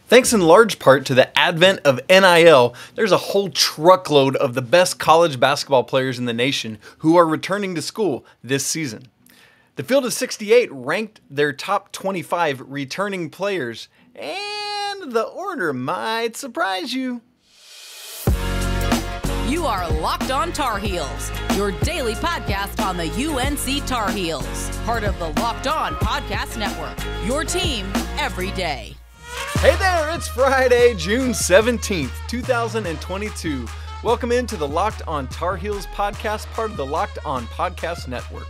Thanks in large part to the advent of NIL, there's a whole truckload of the best college basketball players in the nation who are returning to school this season. The Field of 68 ranked their top 25 returning players, and the order might surprise you. You are Locked On Tar Heels, your daily podcast on the UNC Tar Heels, part of the Locked On Podcast Network, your team every day. Hey there, it's Friday, June 17th, 2022. Welcome into the Locked On Tar Heels podcast, part of the Locked On Podcast Network.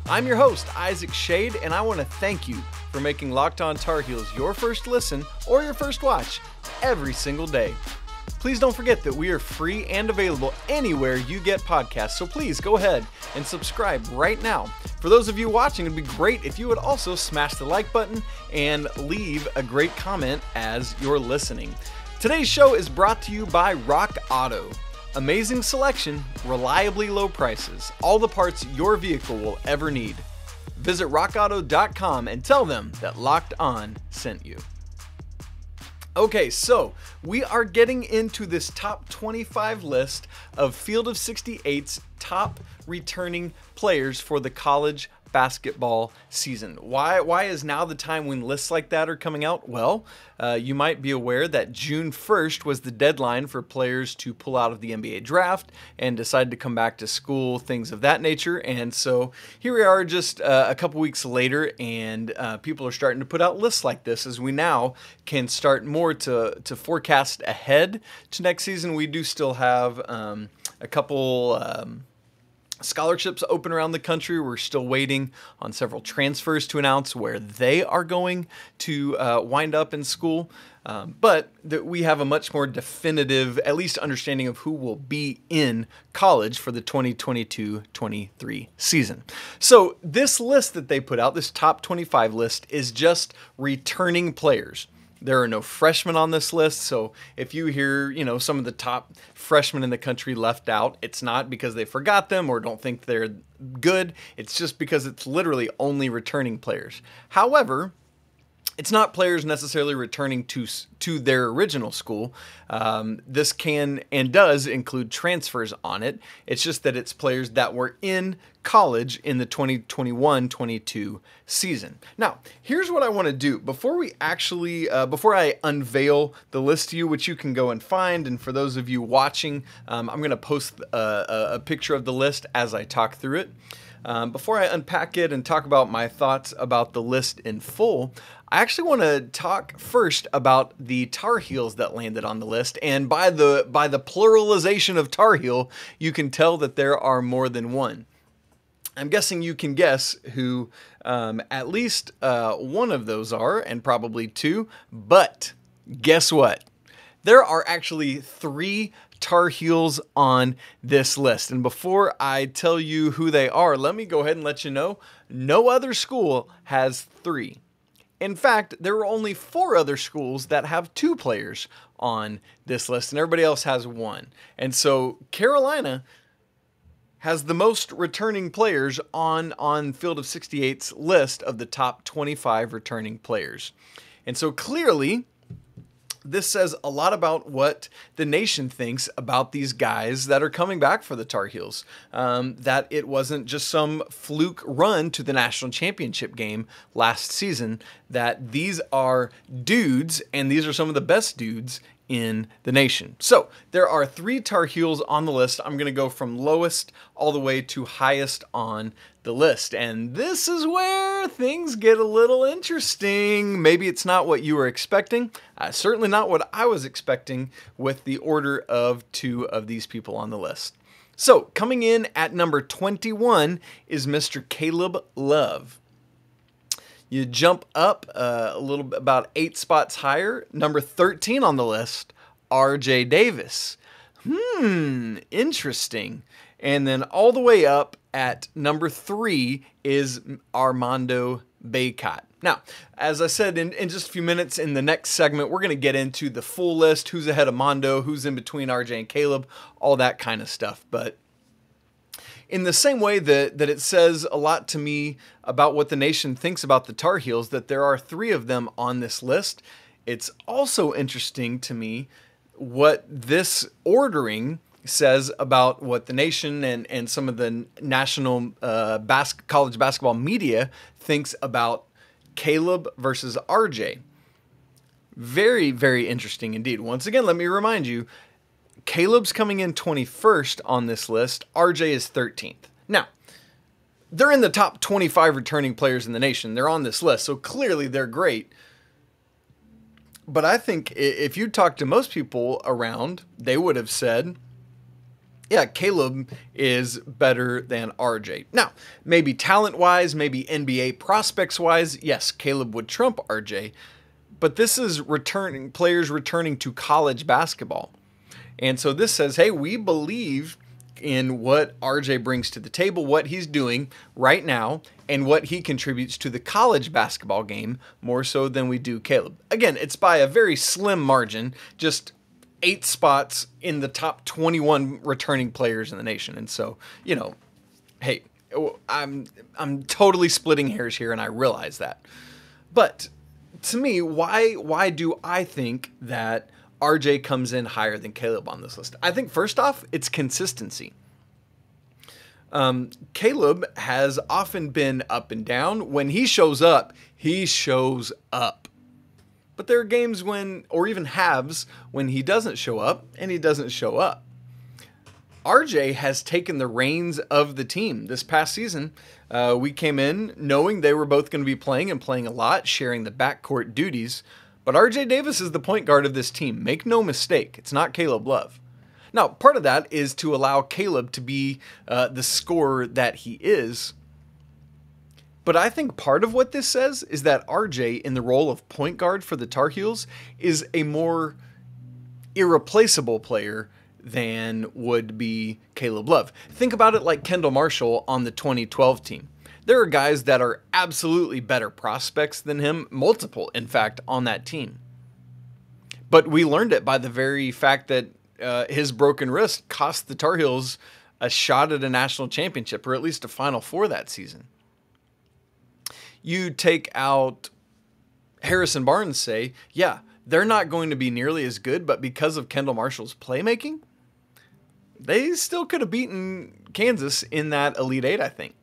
I'm your host, Isaac Shade, and I want to thank you for making Locked On Tar Heels your first listen or your first watch every single day. Please don't forget that we are free and available anywhere you get podcasts, so please go ahead and subscribe right now. For those of you watching, it'd be great if you would also smash the like button and leave a great comment as you're listening. Today's show is brought to you by Rock Auto. Amazing selection, reliably low prices, all the parts your vehicle will ever need. Visit rockauto.com and tell them that Locked On sent you. Okay, so we are getting into this top 25 list of Field of 68's top returning players for the college basketball season. Why is now the time when lists like that are coming out? Well, you might be aware that June 1st was the deadline for players to pull out of the NBA draft and decide to come back to school, things of that nature. And so here we are just a couple weeks later, and people are starting to put out lists like this as we now can start more to forecast ahead to next season. We do still have a couple scholarships open around the country. We're still waiting on several transfers to announce where they are going to wind up in school. But we have a much more definitive, at least understanding of who will be in college for the 2022-23 season. So this list that they put out, this top 25 list, is just returning players. There are no freshmen on this list, so if you hear, some of the top freshmen in the country left out, it's not because they forgot them or don't think they're good. It's just because it's literally only returning players. However, it's not players necessarily returning to their original school. This can and does include transfers on it. It's just that it's players that were in college in the 2021-22 season. Now, here's what I want to do before I unveil the list to you, which you can go and find. And for those of you watching, I'm going to post a picture of the list as I talk through it. Before I unpack it and talk about my thoughts about the list in full, I actually want to talk first about the Tar Heels that landed on the list. And by the pluralization of Tar Heel, you can tell that there are more than one. I'm guessing you can guess who at least one of those are, and probably two. But guess what? There are actually three Tar Heels on this list. And before I tell you who they are, let me go ahead and let you know, no other school has three. In fact, there are only four other schools that have two players on this list, and everybody else has one. And so Carolina has the most returning players on Field of 68's list of the top 25 returning players. And so clearly, this says a lot about what the nation thinks about these guys that are coming back for the Tar Heels. That it wasn't just some fluke run to the national championship game last season, that these are dudes, and these are some of the best dudes in the nation. So there are three Tar Heels on the list. I'm going to go from lowest all the way to highest on the list. And this is where things get a little interesting. Maybe it's not what you were expecting. Certainly not what I was expecting with the order of two of these people on the list. So coming in at number 21 is Mr. Caleb Love. You jump up about 8 spots higher. Number 13 on the list, R.J. Davis. Interesting. And then all the way up at number 3 is Armando Bacot. Now, as I said, in just a few minutes in the next segment, we're going to get into the full list, who's ahead of Mondo, who's in between RJ and Caleb, all that kind of stuff. But in the same way that it says a lot to me about what the nation thinks about the Tar Heels, that there are 3 of them on this list, it's also interesting to me what this ordering says about what the nation and some of the national college basketball media thinks about Caleb versus RJ. Very, very interesting indeed. Once again, let me remind you, Caleb's coming in 21st on this list. RJ is 13th. Now, they're in the top 25 returning players in the nation. They're on this list, so clearly they're great. But I think if you talk to most people around, they would have said, yeah, Caleb is better than RJ. Now, maybe talent-wise, maybe NBA prospects-wise, yes, Caleb would trump RJ. But this is players returning to college basketball. And so this says, hey, we believe in what RJ brings to the table, what he's doing right now, and what he contributes to the college basketball game more so than we do Caleb. Again, it's by a very slim margin, just 8 spots in the top 21 returning players in the nation. And so, you know, hey, I'm totally splitting hairs here, and I realize that. But to me, why do I think that RJ comes in higher than Caleb on this list? I think first off, it's consistency. Caleb has often been up and down. When he shows up, he shows up. But there are games when, or even halves, when he doesn't show up, and he doesn't show up. RJ has taken the reins of the team this past season. We came in knowing they were both going to be playing and playing a lot, sharing the backcourt duties. But RJ Davis is the point guard of this team. Make no mistake, it's not Caleb Love. Now, part of that is to allow Caleb to be the scorer that he is. But I think part of what this says is that RJ, in the role of point guard for the Tar Heels, is a more irreplaceable player than would be Caleb Love. Think about it like Kendall Marshall on the 2012 team. There are guys that are absolutely better prospects than him, multiple, in fact, on that team. But we learned it by the very fact that his broken wrist cost the Tar Heels a shot at a national championship, or at least a Final Four that season. You take out Harrison Barnes, say, yeah, they're not going to be nearly as good, but because of Kendall Marshall's playmaking, they still could have beaten Kansas in that Elite Eight, I think.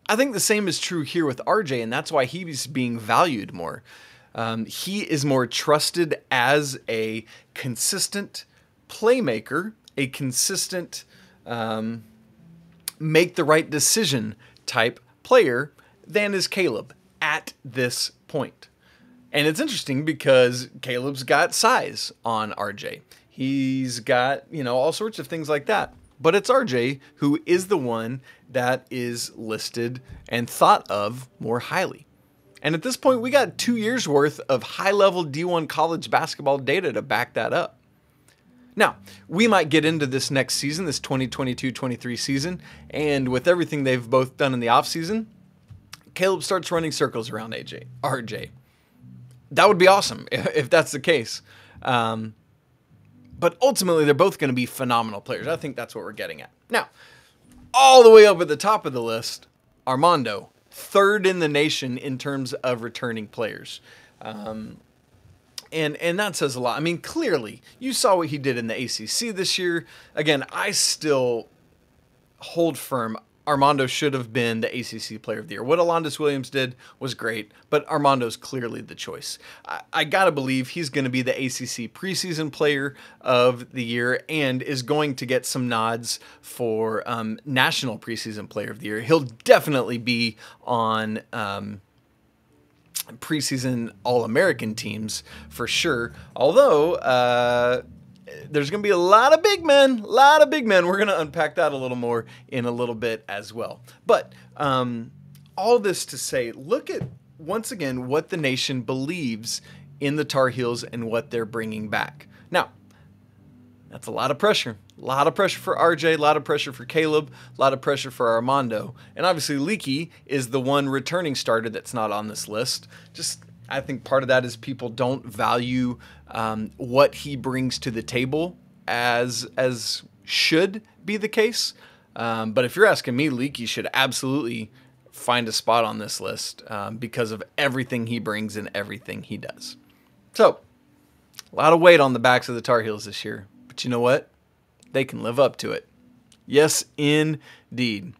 I think the same is true here with RJ, and that's why he's being valued more. He is more trusted as a consistent playmaker, a consistent make the right decision type player than is Caleb at this point. And it's interesting because Caleb's got size on RJ. He's got, all sorts of things like that. But it's RJ who is the one that is listed and thought of more highly. And at this point, we got 2 years worth of high-level D1 college basketball data to back that up. Now, we might get into this next season, this 2022-23 season, and with everything they've both done in the offseason, Caleb starts running circles around RJ. That would be awesome if that's the case. But ultimately, they're both going to be phenomenal players. I think that's what we're getting at. Now, all the way up at the top of the list, Armando, third in the nation in terms of returning players. And that says a lot. I mean, clearly, you saw what he did in the ACC this year. Again, I still hold firm. Armando should have been the ACC Player of the Year. What Alondas Williams did was great, but Armando's clearly the choice. I gotta believe he's going to be the ACC Preseason Player of the Year and is going to get some nods for National Preseason Player of the Year. He'll definitely be on preseason All-American teams for sure. Although there's going to be a lot of big men. We're going to unpack that a little more in a little bit as well. But all this to say, look at, once again, what the nation believes in the Tar Heels and what they're bringing back. Now, that's a lot of pressure. A lot of pressure for RJ, a lot of pressure for Caleb, a lot of pressure for Armando. And obviously, Leaky is the one returning starter that's not on this list. I think part of that is people don't value what he brings to the table as should be the case. But if you're asking me, Leaky should absolutely find a spot on this list because of everything he brings and everything he does. So, a lot of weight on the backs of the Tar Heels this year. But you know what? They can live up to it. Yes, indeed.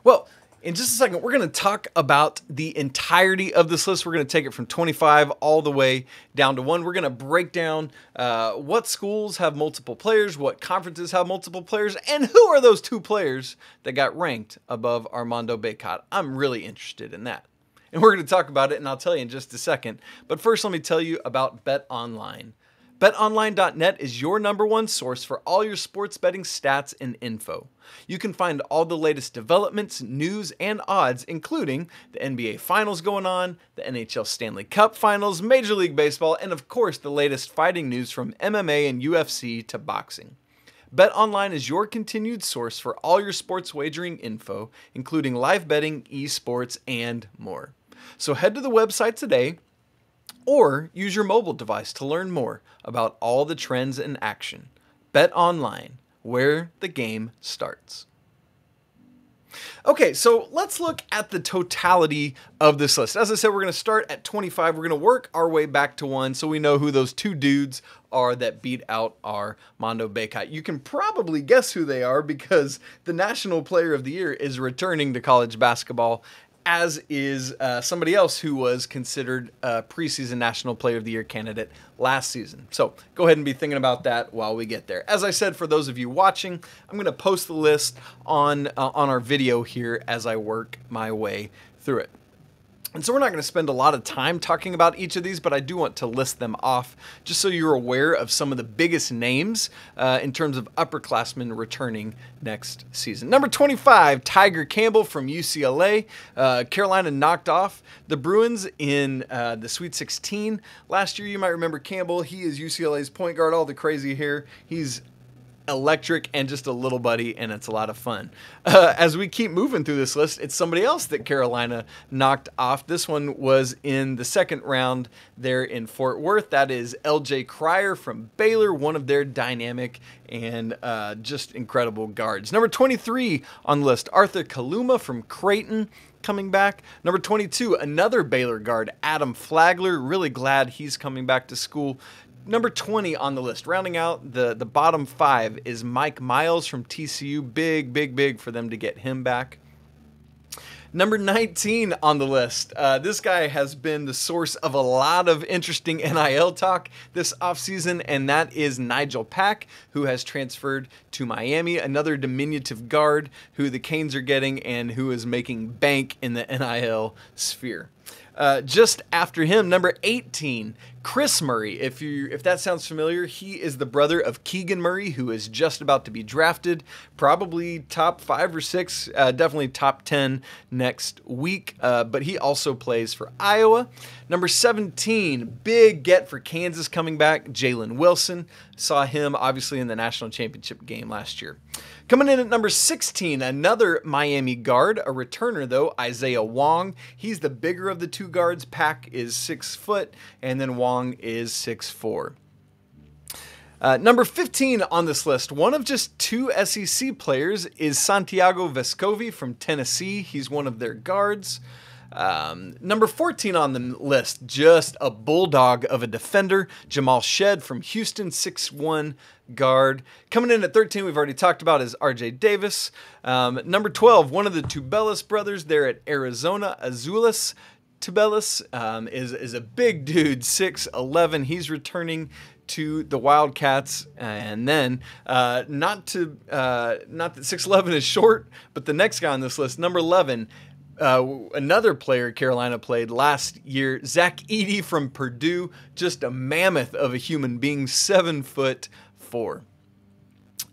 Well, in just a second, we're going to talk about the entirety of this list. We're going to take it from 25 all the way down to 1. We're going to break down what schools have multiple players, what conferences have multiple players, and who are those 2 players that got ranked above Armando Bacot. I'm really interested in that. And we're going to talk about it, and I'll tell you in just a second. But first, let me tell you about BetOnline. BetOnline.net is your #1 source for all your sports betting stats and info. You can find all the latest developments, news, and odds, including the NBA Finals going on, the NHL Stanley Cup Finals, Major League Baseball, and of course the latest fighting news from MMA and UFC to boxing. BetOnline is your continued source for all your sports wagering info, including live betting, esports, and more. So head to the website today, or use your mobile device to learn more about all the trends in action. BetOnline, where the game starts. Okay, so let's look at the totality of this list. As I said, we're going to start at 25. We're going to work our way back to 1 so we know who those 2 dudes are that beat out Armando Bacot. You can probably guess who they are because the National Player of the Year is returning to college basketball, as is somebody else who was considered a preseason National Player of the Year candidate last season. So go ahead and be thinking about that while we get there. As I said, for those of you watching, I'm going to post the list on our video here as I work my way through it. And so we're not going to spend a lot of time talking about each of these, but I do want to list them off just so you're aware of some of the biggest names in terms of upperclassmen returning next season. Number 25, Tiger Campbell from UCLA. Carolina knocked off the Bruins in the Sweet 16 last year. You might remember Campbell. He is UCLA's point guard, all the crazy hair. He's electric and just a little buddy, and it's a lot of fun. As we keep moving through this list, it's somebody else that Carolina knocked off. This one was in the second round there in Fort Worth. That is LJ Cryer from Baylor, one of their dynamic and just incredible guards. Number 23 on the list, Arthur Kaluma from Creighton, coming back. Number 22, another Baylor guard, Adam Flagler. Really glad he's coming back to school. Number 20 on the list, rounding out the bottom 5, is Mike Miles from TCU. Big for them to get him back. Number 19 on the list. This guy has been the source of a lot of interesting NIL talk this offseason, and that is Nigel Pack, who has transferred to Miami, another diminutive guard who the Canes are getting and who is making bank in the NIL sphere. Just after him, number 18, Chris Murray. If that sounds familiar, he is the brother of Keegan Murray, who is just about to be drafted, probably top 5 or 6, definitely top 10 next week, but he also plays for Iowa. Number 17, big get for Kansas coming back, Jalen Wilson. Saw him obviously in the national championship game last year. Coming in at number 16, another Miami guard, a returner though, Isaiah Wong. He's the bigger of the 2 guards. Pack is 6 foot, and then Wong is 6'4". Number 15 on this list, one of just 2 SEC players, is Santiago Vescovi from Tennessee. He's one of their guards. Number 14 on the list, just a bulldog of a defender, Jamal Shead from Houston, 6'1" guard. Coming in at 13, we've already talked about, is RJ Davis. Number 12, one of the Tubelis brothers there at Arizona, Azuolas Tubelis, is a big dude, 6'11". He's returning to the Wildcats. And then not that 6'11" is short, but the next guy on this list, number 11, another player Carolina played last year, Zach Edey from Purdue, just a mammoth of a human being, 7'4".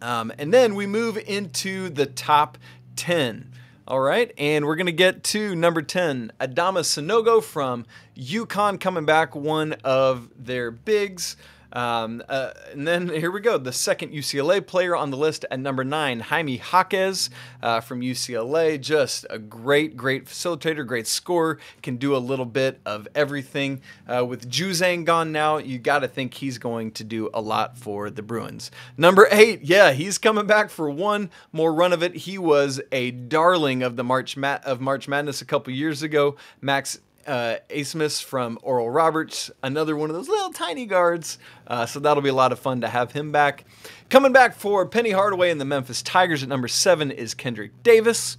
And then we move into the top 10. All right, and we're going to get to number 10, Adama Sunogo from UConn, coming back, one of their bigs. And then here we go, the second UCLA player on the list at number 9, Jaime Jacquez from UCLA. Just a great facilitator, great scorer, can do a little bit of everything. With Juzang gone now, you got to think he's going to do a lot for the Bruins. Number 8, yeah, he's coming back for one more run of it. He was a darling of the March Madness a couple years ago. Max Abmas from Oral Roberts, another one of those little tiny guards. So that'll be a lot of fun to have him back. Coming back for Penny Hardaway and the Memphis Tigers at number 7 is Kendrick Davis.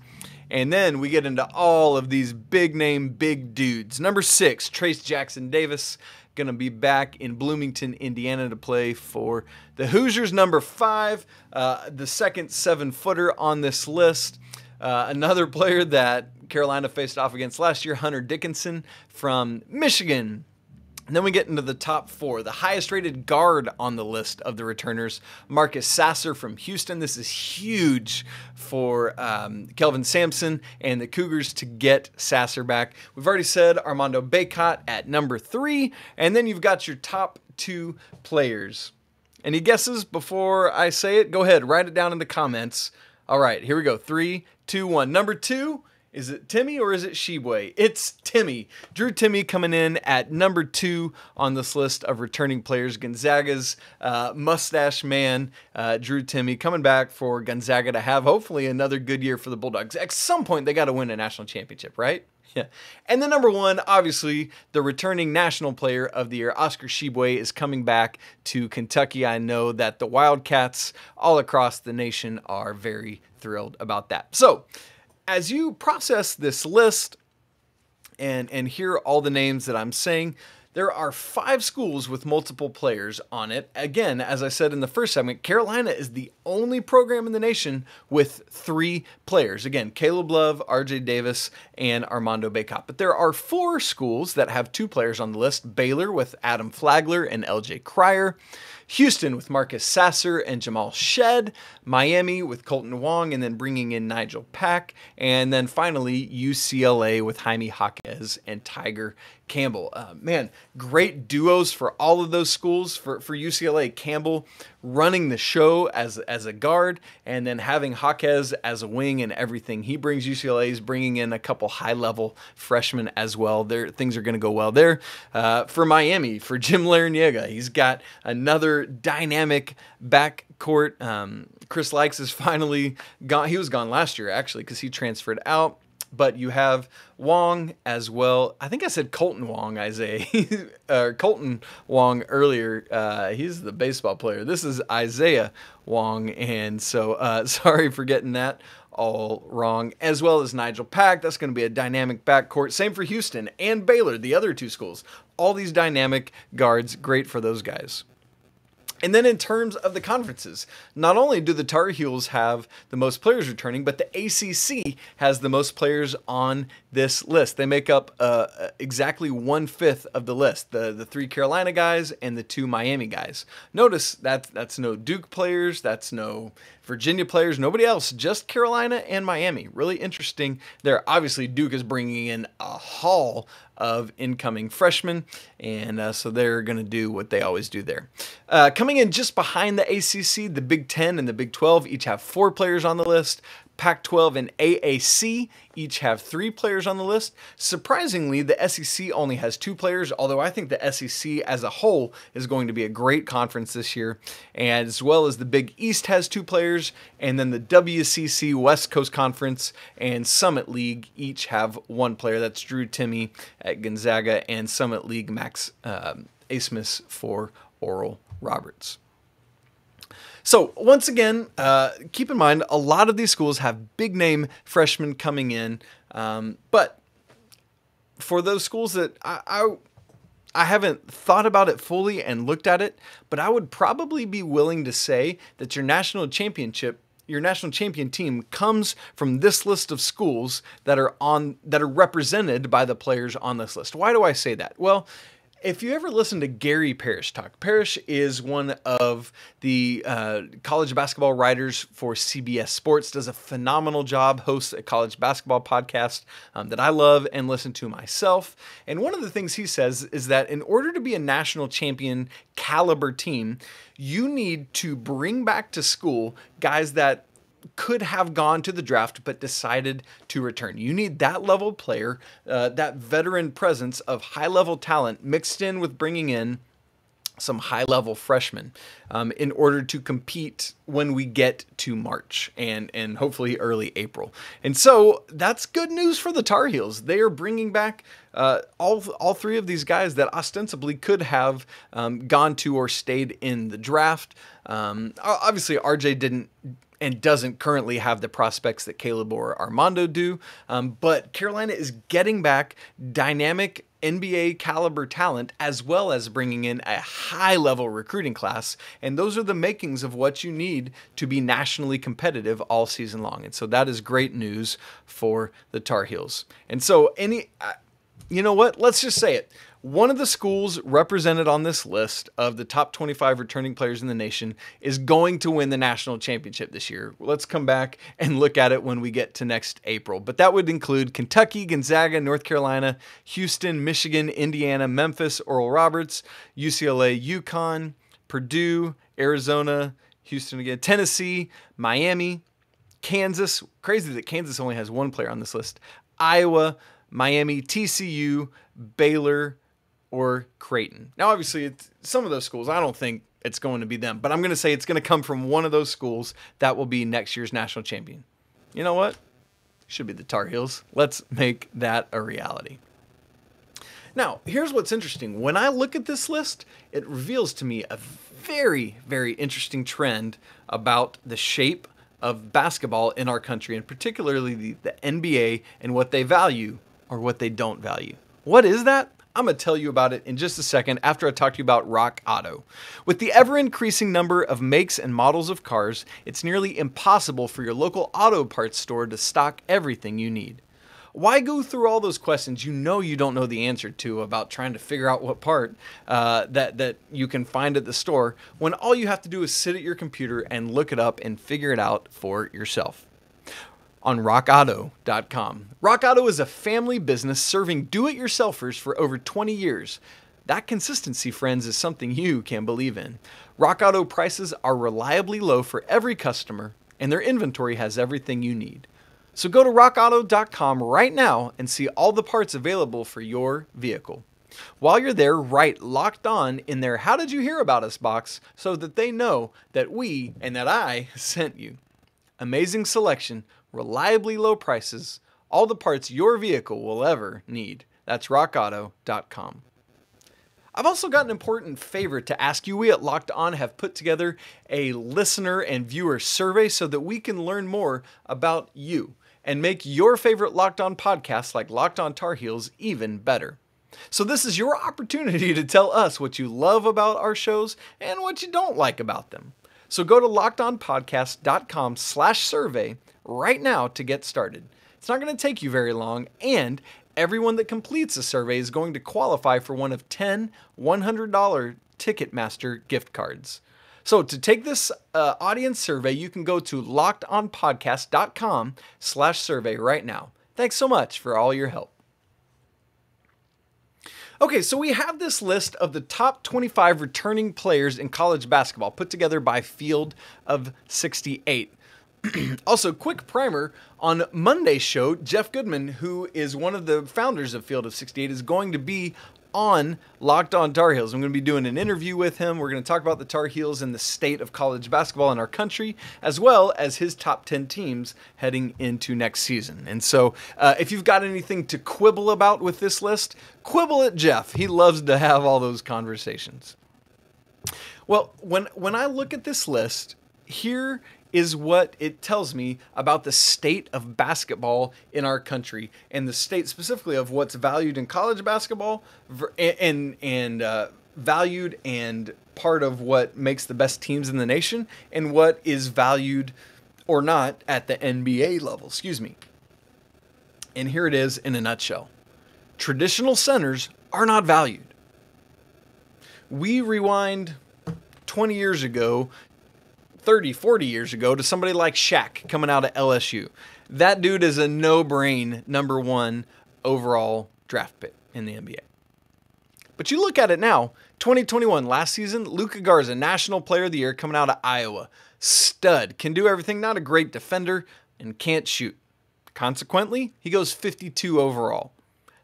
And then we get into all of these big name, big dudes. Number 6, Trayce Jackson-Davis, going to be back in Bloomington, Indiana to play for the Hoosiers. Number 5, the second 7-footer on this list. Another player that Carolina faced off against last year, Hunter Dickinson from Michigan. And then we get into the top 4. The highest rated guard on the list of the returners, Marcus Sasser from Houston. This is huge for Kelvin Sampson and the Cougars to get Sasser back. We've already said Armando Bacot at number 3. And then you've got your top 2 players. Any guesses before I say it? Go ahead, write it down in the comments. All right, here we go. 3, 2, 1. Number 2. Is it Timme or is it Tshiebwe? It's Timme. Drew Timme coming in at number 2 on this list of returning players. Gonzaga's mustache man, Drew Timme, coming back for Gonzaga to have hopefully another good year for the Bulldogs. At some point, they got to win a national championship, right? Yeah. And then number 1, obviously, the returning national player of the year, Oscar Tshiebwe, is coming back to Kentucky. I know that the Wildcats all across the nation are very thrilled about that. So, as you process this list and hear all the names that I'm saying, there are 5 schools with multiple players on it. Again, as I said in the first segment, Carolina is the only program in the nation with 3 players. Again, Caleb Love, RJ Davis, and Armando Bacot. But there are 4 schools that have 2 players on the list. Baylor with Adam Flagler and LJ Cryer. Houston with Marcus Sasser and Jamal Shead. Miami with Colton Wong and then bringing in Nigel Pack. And then finally, UCLA with Jaime Jacquez and Tiger Campbell. Man, great duos for all of those schools. For UCLA, Campbell running the show as a guard and then having Jaquez as a wing and everything. He brings UCLA is bringing in a couple high-level freshmen as well. Things are going to go well there. For Miami, for Jim Larrañaga, he's got another dynamic backcourt. Chris Likes is finally gone. He was gone last year, actually, because he transferred out. But you have Wong as well. I think I said Colton Wong, Isaiah. Colton Wong earlier. He's the baseball player. This is Isaiah Wong. And so sorry for getting that all wrong. As well as Nigel Pack. That's going to be a dynamic backcourt. Same for Houston and Baylor, the other 2 schools. All these dynamic guards. Great for those guys. And then in terms of the conferences, not only do the Tar Heels have the most players returning, but the ACC has the most players on this list. They make up exactly 1/5 of the list, the 3 Carolina guys and the 2 Miami guys. Notice that's no Duke players, that's no Virginia players, nobody else, just Carolina and Miami. Really interesting there. Obviously, Duke is bringing in a haul of incoming freshmen, and so they're going to do what they always do there. Coming in just behind the ACC, the Big Ten and the Big 12 each have 4 players on the list. Pac-12 and AAC each have 3 players on the list. Surprisingly, the SEC only has 2 players, although I think the SEC as a whole is going to be a great conference this year, and as well as the Big East has 2 players, and then the WCC West Coast Conference and Summit League each have 1 player. That's Drew Timme at Gonzaga and Summit League Max Abmas for Oral Roberts. So once again, keep in mind, a lot of these schools have big name freshmen coming in, but for those schools that I haven't thought about it fully and looked at it, but I would probably be willing to say that your national champion team comes from this list of schools that are represented by the players on this list. Why do I say that? Well, if you ever listen to Gary Parrish talk, Parrish is one of the college basketball writers for CBS Sports, does a phenomenal job, hosts a college basketball podcast that I love and listen to myself. And one of the things he says is that in order to be a national champion caliber team, you need to bring back to school guys that could have gone to the draft but decided to return. You need that level player, that veteran presence of high-level talent mixed in with bringing in some high-level freshmen in order to compete when we get to March and hopefully early April. And so that's good news for the Tar Heels. They are bringing back all three of these guys that ostensibly could have gone to or stayed in the draft. Obviously, RJ didn't and doesn't currently have the prospects that Caleb or Armando do, but Carolina is getting back dynamic NBA caliber talent, as well as bringing in a high-level recruiting class, and those are the makings of what you need to be nationally competitive all season long. And so that is great news for the Tar Heels. And so you know what? Let's just say it. One of the schools represented on this list of the top 25 returning players in the nation is going to win the national championship this year. Let's come back and look at it when we get to next April. But that would include Kentucky, Gonzaga, North Carolina, Houston, Michigan, Indiana, Memphis, Oral Roberts, UCLA, UConn, Purdue, Arizona, Houston again, Tennessee, Miami, Kansas. Crazy that Kansas only has one player on this list. Iowa, Miami, TCU, Baylor, or Creighton. Now, obviously, some of those schools, I don't think it's going to be them, but I'm going to say it's going to come from one of those schools that will be next year's national champion. You know what? Should be the Tar Heels. Let's make that a reality. Now, here's what's interesting. When I look at this list, it reveals to me a very, very interesting trend about the shape of basketball in our country, and particularly the NBA and what they value or what they don't value. What is that? I'm going to tell you about it in just a second after I talk to you about Rock Auto. With the ever-increasing number of makes and models of cars, it's nearly impossible for your local auto parts store to stock everything you need. Why go through all those questions you know you don't know the answer to about trying to figure out what part that you can find at the store when all you have to do is sit at your computer and look it up and figure it out for yourself? On rockauto.com. Rock Auto is a family business serving do-it-yourselfers for over 20 years. That consistency, friends, is something you can believe in. Rock Auto prices are reliably low for every customer, and their inventory has everything you need. So go to rockauto.com right now and see all the parts available for your vehicle. While you're there, write Locked On in their How Did You Hear About Us box so that they know that we and that I sent you. Amazing selection, reliably low prices, all the parts your vehicle will ever need. That's rockauto.com. I've also got an important favor to ask you. We at Locked On have put together a listener and viewer survey so that we can learn more about you and make your favorite Locked On podcasts like Locked On Tar Heels even better. So this is your opportunity to tell us what you love about our shows and what you don't like about them. So go to lockedonpodcast.com/survey right now to get started. It's not going to take you very long, and everyone that completes a survey is going to qualify for one of 10 $100 Ticketmaster gift cards. So to take this audience survey, you can go to lockedonpodcast.com/survey right now. Thanks so much for all your help. Okay, so we have this list of the top 25 returning players in college basketball put together by Field of 68. Also, quick primer, on Monday's show, Jeff Goodman, who is one of the founders of Field of 68, is going to be on Locked On Tar Heels. I'm going to be doing an interview with him. We're going to talk about the Tar Heels and the state of college basketball in our country, as well as his top 10 teams heading into next season. And so if you've got anything to quibble about with this list, quibble at Jeff. He loves to have all those conversations. Well, when I look at this list, here is what it tells me about the state of basketball in our country, and the state specifically of what's valued in college basketball and valued and part of what makes the best teams in the nation, and what is valued or not at the NBA level. And here it is in a nutshell. Traditional centers are not valued. We rewind 20 years ago, 30, 40 years ago, to somebody like Shaq coming out of LSU. That dude is a no-brain number one overall draft pick in the NBA. But you look at it now, 2021, last season, Luca Garza, National Player of the Year, coming out of Iowa. Stud, can do everything, not a great defender, and can't shoot. Consequently, he goes 52 overall.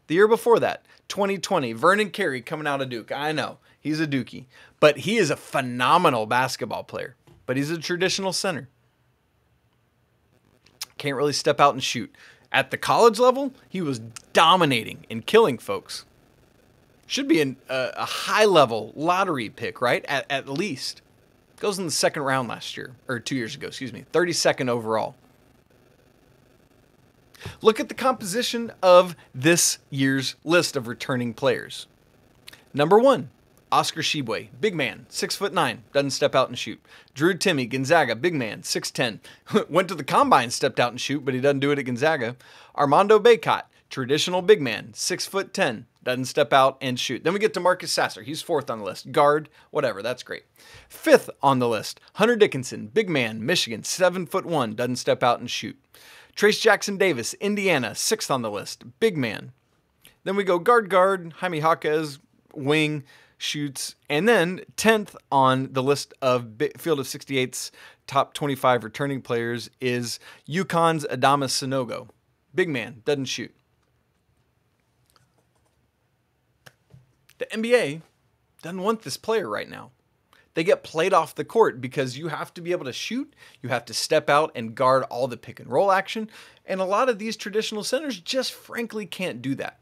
The year before that, 2020, Vernon Carey coming out of Duke. I know, He's a dookie. But he is a phenomenal basketball player. But he's a traditional center. Can't really step out and shoot. At the college level, he was dominating and killing folks. Should be a high-level lottery pick, right? At least. Goes in the second round last year. Or 2 years ago, 32nd overall. Look at the composition of this year's list of returning players. Number 1, Oscar Tshiebwe, big man, 6'9", doesn't step out and shoot. Drew Timme, Gonzaga, big man, 6'10", went to the combine, stepped out and shoot, but he doesn't do it at Gonzaga. Armando Bacot, traditional big man, 6'10", doesn't step out and shoot. Then we get to Marcus Sasser. He's 4th on the list. Guard, whatever, that's great. 5th on the list, Hunter Dickinson, big man, Michigan, 7'1", doesn't step out and shoot. Trace Jackson Davis, Indiana, 6th on the list, big man. Then we go guard, Jaime Jacquez, wing, shoots. And then 10th on the list of Field of 68's top 25 returning players is UConn's Adama Sunogo. Big man, doesn't shoot. The NBA doesn't want this player right now. They get played off the court because you have to be able to shoot, you have to step out and guard all the pick and roll action, and a lot of these traditional centers just frankly can't do that.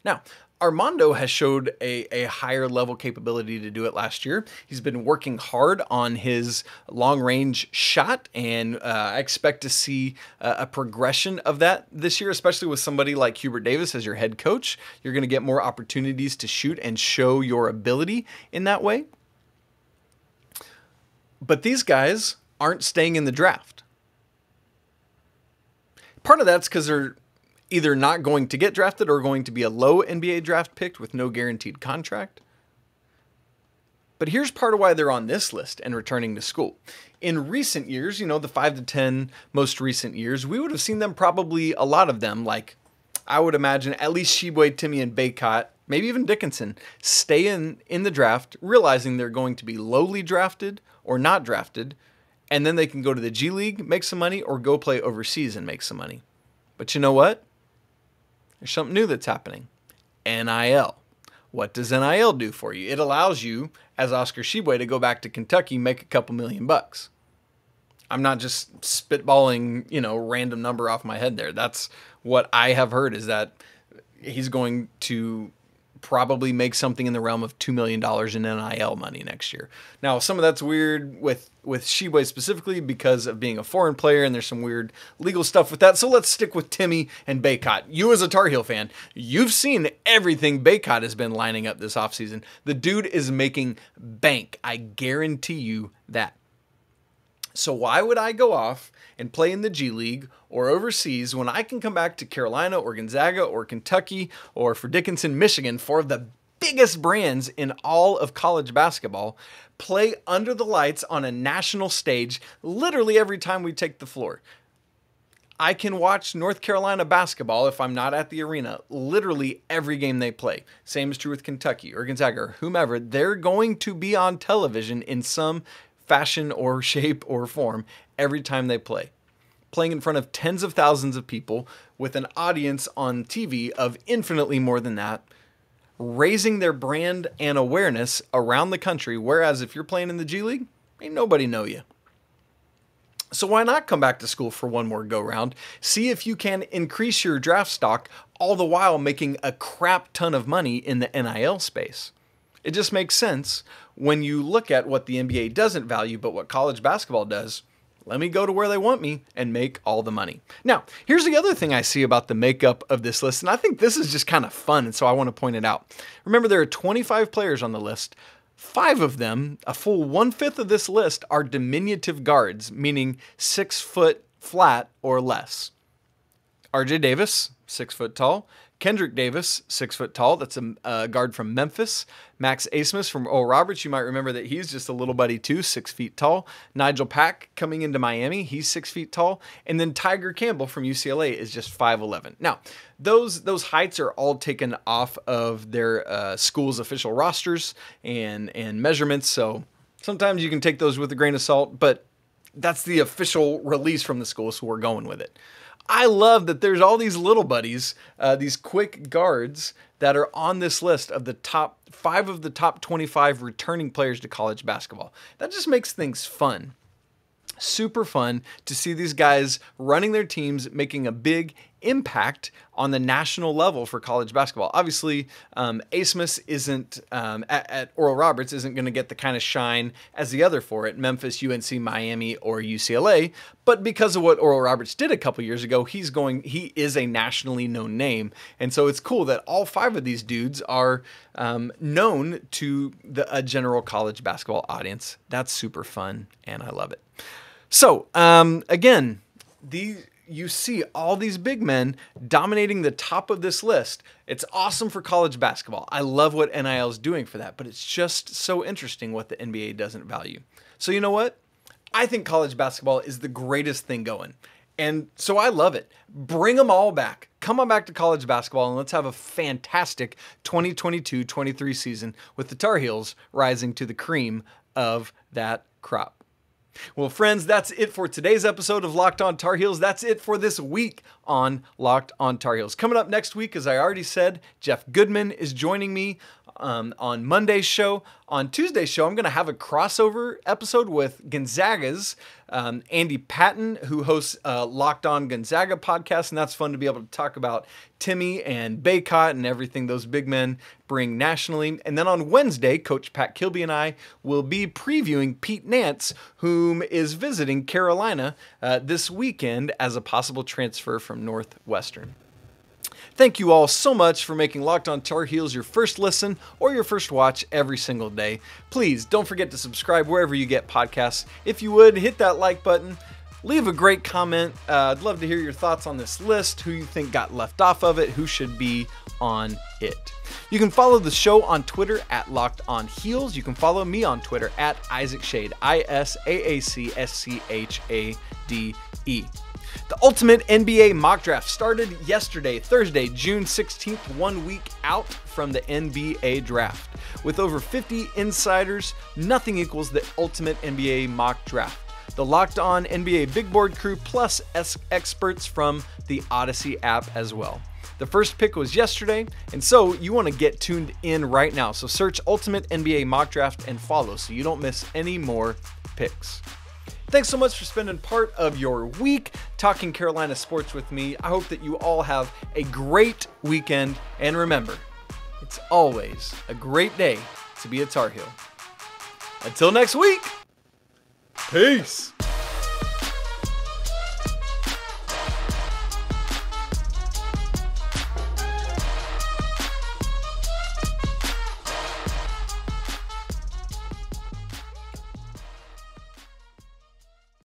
Now, Armando has showed a higher level capability to do it last year. He's been working hard on his long-range shot, and I expect to see a progression of that this year, especially with somebody like Hubert Davis as your head coach. You're going to get more opportunities to shoot and show your ability in that way. But these guys aren't staying in the draft. Part of that's because they're either not going to get drafted or going to be a low NBA draft pick with no guaranteed contract. But here's part of why they're on this list and returning to school. In recent years, the 5 to 10 most recent years, we would have seen them probably, a lot of them, like I would imagine at least Tshiebwe, Timme, and Baycott, maybe even Dickinson, stay in the draft, realizing they're going to be lowly drafted or not drafted, and then they can go to the G League, make some money, or go play overseas and make some money. But you know what? There's something new that's happening. NIL. What does NIL do for you? It allows you, as Oscar Tshiebwe, to go back to Kentucky, make a couple $1,000,000. I'm not just spitballing, random number off my head there. That's what I have heard, is that he's going to probably make something in the realm of $2 million in NIL money next year. Now, some of that's weird with Tshiebwe specifically because of being a foreign player, and there's some weird legal stuff with that. So let's stick with Timme and Baycott. You as a Tar Heel fan, you've seen everything Baycott has been lining up this offseason. The dude is making bank. I guarantee you that. So why would I go off and play in the G League or overseas when I can come back to Carolina or Gonzaga or Kentucky or, for Dickinson, Michigan, 4 of the biggest brands in all of college basketball, play under the lights on a national stage literally every time we take the floor? I can watch North Carolina basketball if I'm not at the arena literally every game they play. Same is true with Kentucky or Gonzaga or whomever. They're going to be on television in some fashion or shape or form every time they play. Playing in front of tens of thousands of people with an audience on TV of infinitely more than that, raising their brand and awareness around the country, whereas if you're playing in the G League, ain't nobody know you. So why not come back to school for one more go-round, see if you can increase your draft stock, all the while making a crap ton of money in the NIL space? It just makes sense when you look at what the NBA doesn't value, but what college basketball does. Let me go to where they want me and make all the money. Now, here's the other thing I see about the makeup of this list, and I think this is just kind of fun, and so I want to point it out. Remember, there are 25 players on the list. 5 of them, a full 1/5 of this list, are diminutive guards, meaning 6 foot flat or less. RJ Davis, 6 foot tall. Kendrick Davis, 6 foot tall. That's a guard from Memphis. Max Abmas from Oral Roberts. You might remember that he's just a little buddy too, 6 feet tall. Nigel Pack coming into Miami. He's 6 feet tall. And then Tiger Campbell from UCLA is just 5'11". Now, those heights are all taken off of their school's official rosters and measurements. So sometimes you can take those with a grain of salt, but that's the official release from the school, so we're going with it. I love that there's all these little buddies, these quick guards that are on this list of the top 5 of the top 25 returning players to college basketball. That just makes things fun. Super fun to see these guys running their teams, making a big impact on the national level for college basketball. Obviously, Abmas isn't at Oral Roberts isn't going to get the kind of shine as the other 4 at Memphis, UNC, Miami, or UCLA. But because of what Oral Roberts did a couple years ago, he is a nationally known name, and so it's cool that all 5 of these dudes are known to a general college basketball audience. That's super fun, and I love it. So, again, you see all these big men dominating the top of this list. It's awesome for college basketball. I love what NIL is doing for that, but it's just so interesting what the NBA doesn't value. So you know what? I think college basketball is the greatest thing going. And so I love it. Bring them all back. Come on back to college basketball and let's have a fantastic 2022-23 season with the Tar Heels rising to the cream of that crop. Well, friends, that's it for today's episode of Locked On Tar Heels. That's it for this week on Locked On Tar Heels. Coming up next week, as I already said, Jeff Goodman is joining me on Monday's show. On Tuesday's show, I'm going to have a crossover episode with Gonzaga's Andy Patton, who hosts Locked On Gonzaga podcast, and that's fun to be able to talk about Timme and Baycott and everything those big men bring nationally. And then on Wednesday, Coach Pat Kilby and I will be previewing Pete Nance, whom is visiting Carolina this weekend as a possible transfer from Northwestern. Thank you all so much for making Locked On Tar Heels your first listen or your first watch every single day. Please don't forget to subscribe wherever you get podcasts. If you would, hit that like button. Leave a great comment. I'd love to hear your thoughts on this list, who you think got left off of it, who should be on it. You can follow the show on Twitter at Locked On Heels. You can follow me on Twitter at Isaac Shade, ISAACSCHADE. The Ultimate NBA Mock Draft started yesterday, Thursday, June 16th, 1 week out from the NBA Draft. With over 50 insiders, nothing equals the Ultimate NBA Mock Draft. The Locked On NBA Big Board crew plus experts from the Odyssey app as well. The first pick was yesterday, and so you want to get tuned in right now. So search Ultimate NBA Mock Draft and follow so you don't miss any more picks. Thanks so much for spending part of your week talking Carolina sports with me. I hope that you all have a great weekend. And remember, it's always a great day to be a Tar Heel. Until next week, peace.